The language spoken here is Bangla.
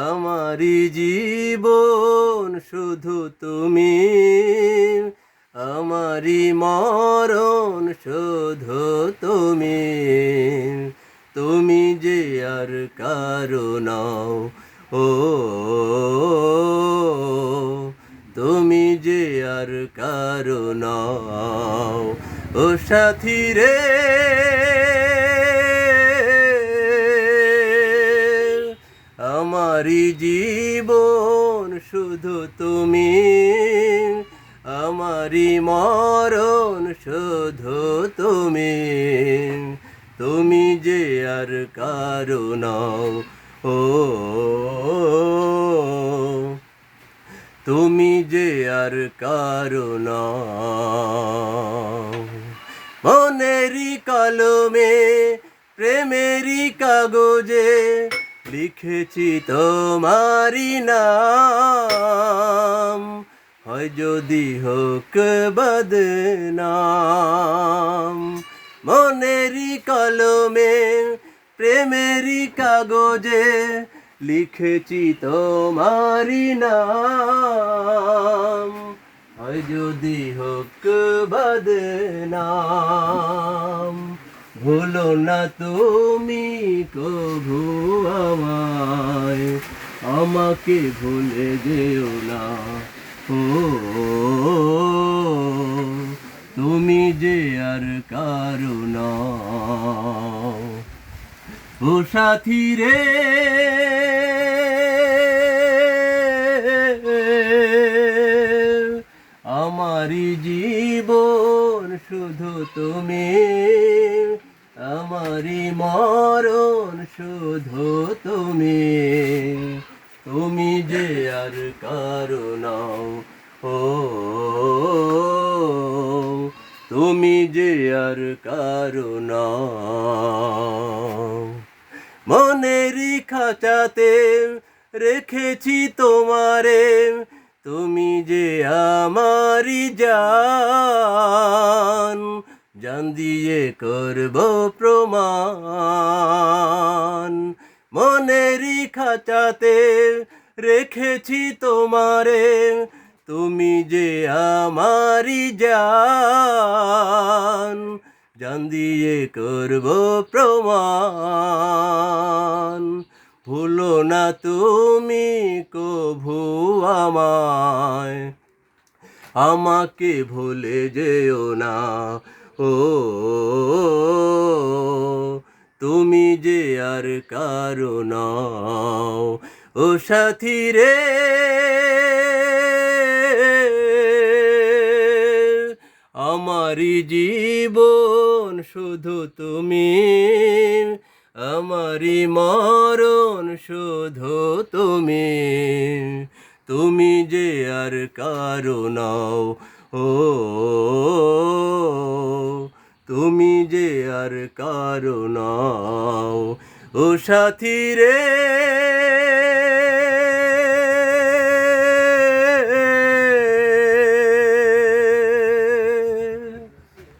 আমারি জীবন শুধু তুমি, আমারি মরণ শুধু তুমি। তুমি যে আর কারো নও, ও তুমি যে আর কারো নও। ও সাথী রে, আমারি জীবন শুধু তুমি, আমারি মরণ শুধু তুমি। তুমি যে আর কারো নও, ও তুমি যে আর কারো নও। মনেরই কলমে প্রেমেরই কাগজে লিখেছি তোমারি নাম, হয় যদি হোক বদনাম। মনেরই কলমে প্রেমেরই কাগজে লিখেছি তোমারি নাম, হয় যদি হোক বদনাম। ভুলো না তুমি কভু আমায়, আমাকে ভুলে যেও না, ও তুমি যে আর কারো নও। ও সাথী রে, আমারি জীবন শুধু তুমি, আমারি মরণ শুধু তুমি। তুমি যে আর কারো নও, ও তুমি যে আর কারো নও। মনেরই খাঁচাতে রেখেছি তোমারে, তুমি যে আমারি জান, জান দিয়ে করব প্রমাণ। মনেরই খাঁচাতে রেখেছি তোমারে, তুমি যে আমারি জান, জান দিয়ে করব প্রমাণ। ভুলো না তুমি কভু আমায়, আমাকে ভুলে যেও না, ও তুমি যে আর কারো নও। ও সাথী রে, আমারি জীবন শুধু তুমি, আমারি মরণ শুধু তুমি। তুমি যে আর কারো নও, ও তুমি যে আর কারো নও। ও সাথী রে,